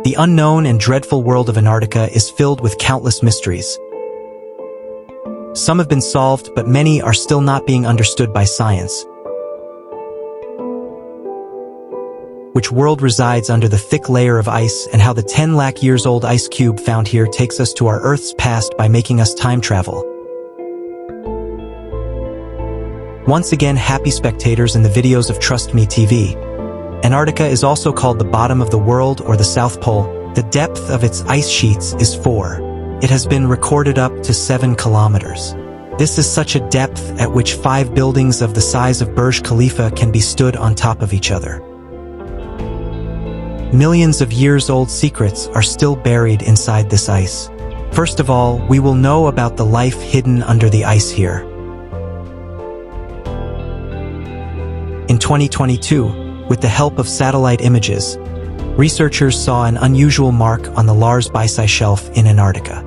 The unknown and dreadful world of Antarctica is filled with countless mysteries. Some have been solved, but many are still not being understood by science. Which world resides under the thick layer of ice, and how the 10 lakh years old ice cube found here takes us to our Earth's past by making us time travel. Once again, happy spectators in the videos of Trust Me TV. Antarctica is also called the bottom of the world or the South Pole. The depth of its ice sheets is 4. It has been recorded up to 7 kilometers. This is such a depth at which 5 buildings of the size of Burj Khalifa can be stood on top of each other. Millions of years old secrets are still buried inside this ice. First of all, we will know about the life hidden under the ice here. In 2022, with the help of satellite images, researchers saw an unusual mark on the Lars Bice shelf in Antarctica.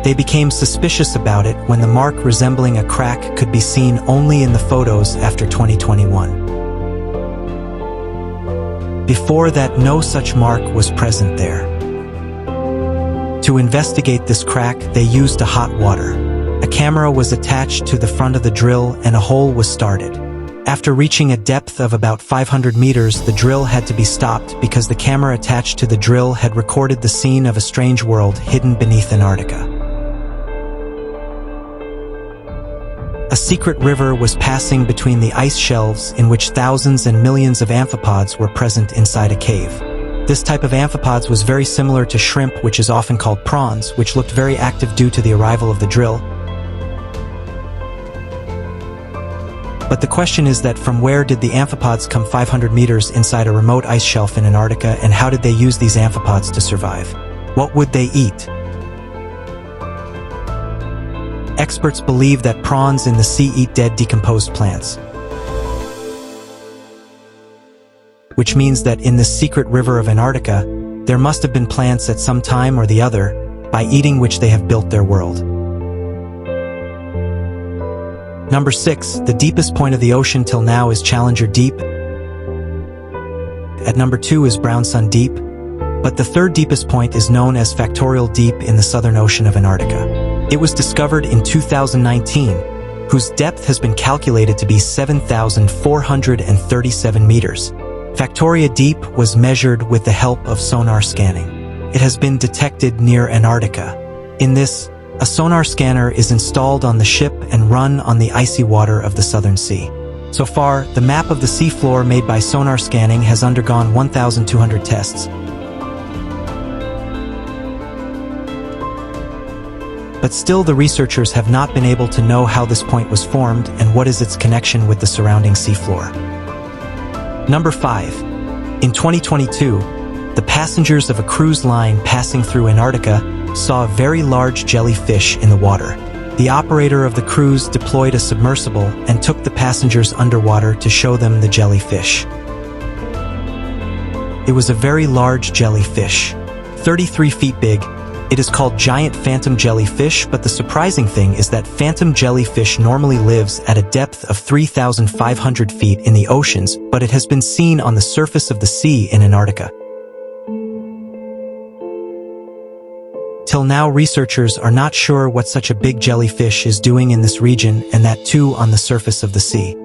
They became suspicious about it when the mark resembling a crack could be seen only in the photos after 2021. Before that, no such mark was present there. To investigate this crack, they used a hot water. A camera was attached to the front of the drill and a hole was started. After reaching a depth of about 500 meters, the drill had to be stopped because the camera attached to the drill had recorded the scene of a strange world hidden beneath Antarctica. A secret river was passing between the ice shelves in which thousands and millions of amphipods were present inside a cave. This type of amphipods was very similar to shrimp, which is often called prawns, which looked very active due to the arrival of the drill. But the question is that from where did the amphipods come 500 meters inside a remote ice shelf in Antarctica, and how did they use these amphipods to survive? What would they eat? Experts believe that prawns in the sea eat dead, decomposed plants, which means that in this secret river of Antarctica, there must have been plants at some time or the other, by eating which they have built their world. Number 6, the deepest point of the ocean till now is Challenger Deep. At number 2 is Brown Sun Deep, but the third deepest point is known as Factorial Deep in the Southern Ocean of Antarctica. It was discovered in 2019, whose depth has been calculated to be 7,437 meters. Factoria Deep was measured with the help of sonar scanning. It has been detected near Antarctica. In this, a sonar scanner is installed on the ship and run on the icy water of the Southern Sea. So far, the map of the seafloor made by sonar scanning has undergone 1,200 tests. But still, the researchers have not been able to know how this point was formed and what is its connection with the surrounding seafloor. Number 5. In 2022, the passengers of a cruise line passing through Antarctica saw a very large jellyfish in the water. The operator of the cruise deployed a submersible and took the passengers underwater to show them the jellyfish. It was a very large jellyfish, 33 feet big. It is called giant phantom jellyfish, but the surprising thing is that phantom jellyfish normally lives at a depth of 3,500 feet in the oceans, but it has been seen on the surface of the sea in Antarctica. Till now, researchers are not sure what such a big jellyfish is doing in this region, and that too on the surface of the sea.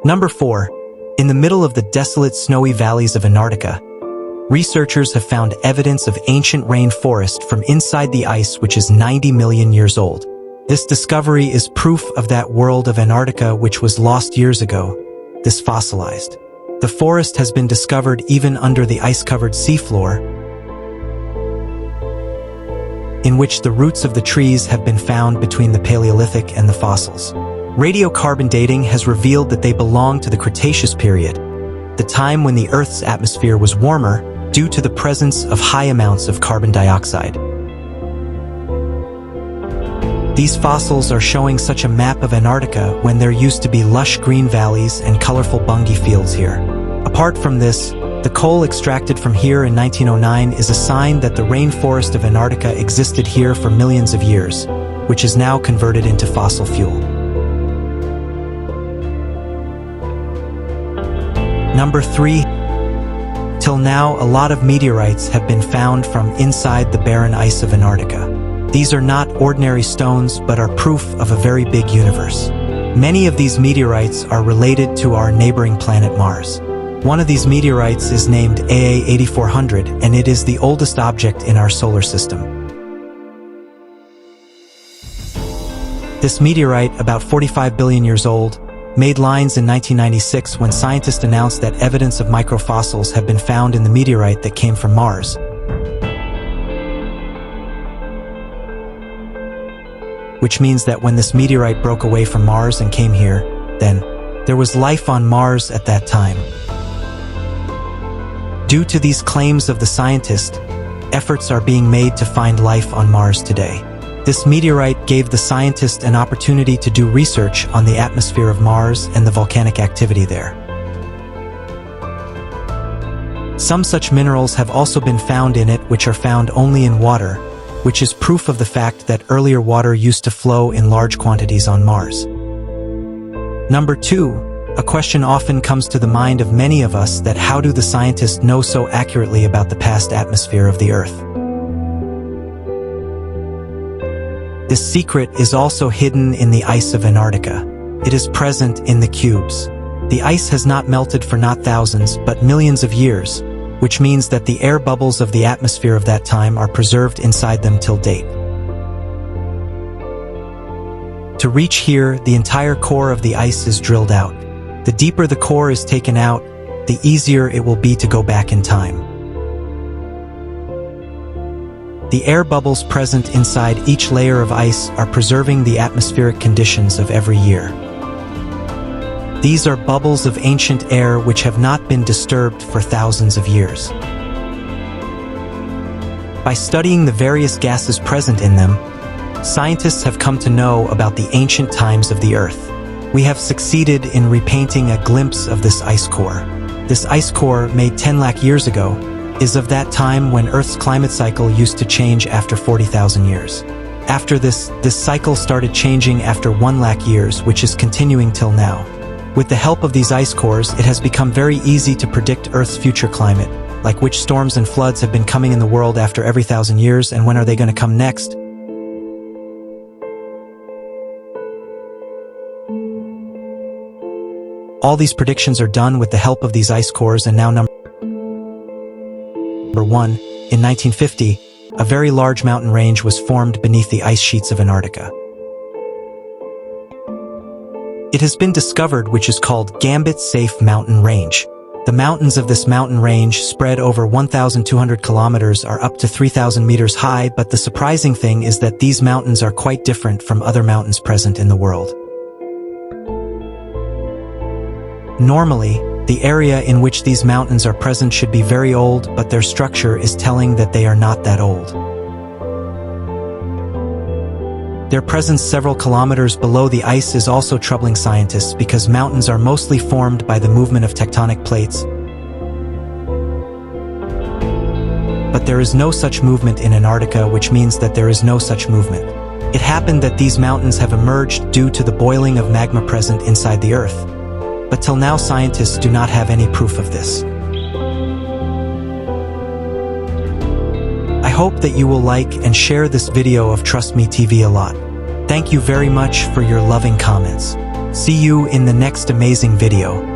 Number 4. In the middle of the desolate snowy valleys of Antarctica, researchers have found evidence of ancient rainforest from inside the ice, which is 90 million years old. This discovery is proof of that world of Antarctica which was lost years ago, this fossilized. The forest has been discovered even under the ice-covered seafloor, in which the roots of the trees have been found between the Paleolithic and the fossils. Radiocarbon dating has revealed that they belong to the Cretaceous period, the time when the Earth's atmosphere was warmer due to the presence of high amounts of carbon dioxide. These fossils are showing such a map of Antarctica when there used to be lush green valleys and colorful bungi fields here. Apart from this, the coal extracted from here in 1909 is a sign that the rainforest of Antarctica existed here for millions of years, which is now converted into fossil fuel. Number 3. Till now, a lot of meteorites have been found from inside the barren ice of Antarctica. These are not ordinary stones, but are proof of a very big universe. Many of these meteorites are related to our neighboring planet Mars. One of these meteorites is named AA8400, and it is the oldest object in our solar system. This meteorite, about 45 billion years old, made lines in 1996 when scientists announced that evidence of microfossils have been found in the meteorite that came from Mars. Which means that when this meteorite broke away from Mars and came here, then there was life on Mars at that time. Due to these claims of the scientist, efforts are being made to find life on Mars today. This meteorite gave the scientist an opportunity to do research on the atmosphere of Mars and the volcanic activity there. Some such minerals have also been found in it, which are found only in water, which is proof of the fact that earlier water used to flow in large quantities on Mars. Number 2, a question often comes to the mind of many of us that how do the scientists know so accurately about the past atmosphere of the Earth? This secret is also hidden in the ice of Antarctica. It is present in the cubes. The ice has not melted for not thousands, but millions of years, which means that the air bubbles of the atmosphere of that time are preserved inside them till date. To reach here, the entire core of the ice is drilled out. The deeper the core is taken out, the easier it will be to go back in time. The air bubbles present inside each layer of ice are preserving the atmospheric conditions of every year. These are bubbles of ancient air which have not been disturbed for thousands of years. By studying the various gases present in them, scientists have come to know about the ancient times of the Earth. We have succeeded in repainting a glimpse of this ice core. This ice core, made 10 lakh years ago, is of that time when Earth's climate cycle used to change after 40,000 years. After this cycle started changing after 1 lakh years, which is continuing till now. With the help of these ice cores, it has become very easy to predict Earth's future climate, like which storms and floods have been coming in the world after every 1,000 years and when are they going to come next. All these predictions are done with the help of these ice cores, and now Number 1, in 1950, a very large mountain range was formed beneath the ice sheets of Antarctica. It has been discovered, which is called Gambit Safe Mountain Range. The mountains of this mountain range, spread over 1,200 kilometers, are up to 3,000 meters high, but the surprising thing is that these mountains are quite different from other mountains present in the world. Normally, the area in which these mountains are present should be very old, but their structure is telling that they are not that old. Their presence several kilometers below the ice is also troubling scientists because mountains are mostly formed by the movement of tectonic plates. But there is no such movement in Antarctica, which means that there is no such movement. It happened that these mountains have emerged due to the boiling of magma present inside the Earth. But till now, scientists do not have any proof of this. I hope that you will like and share this video of Trust Me TV a lot. Thank you very much for your loving comments. See you in the next amazing video.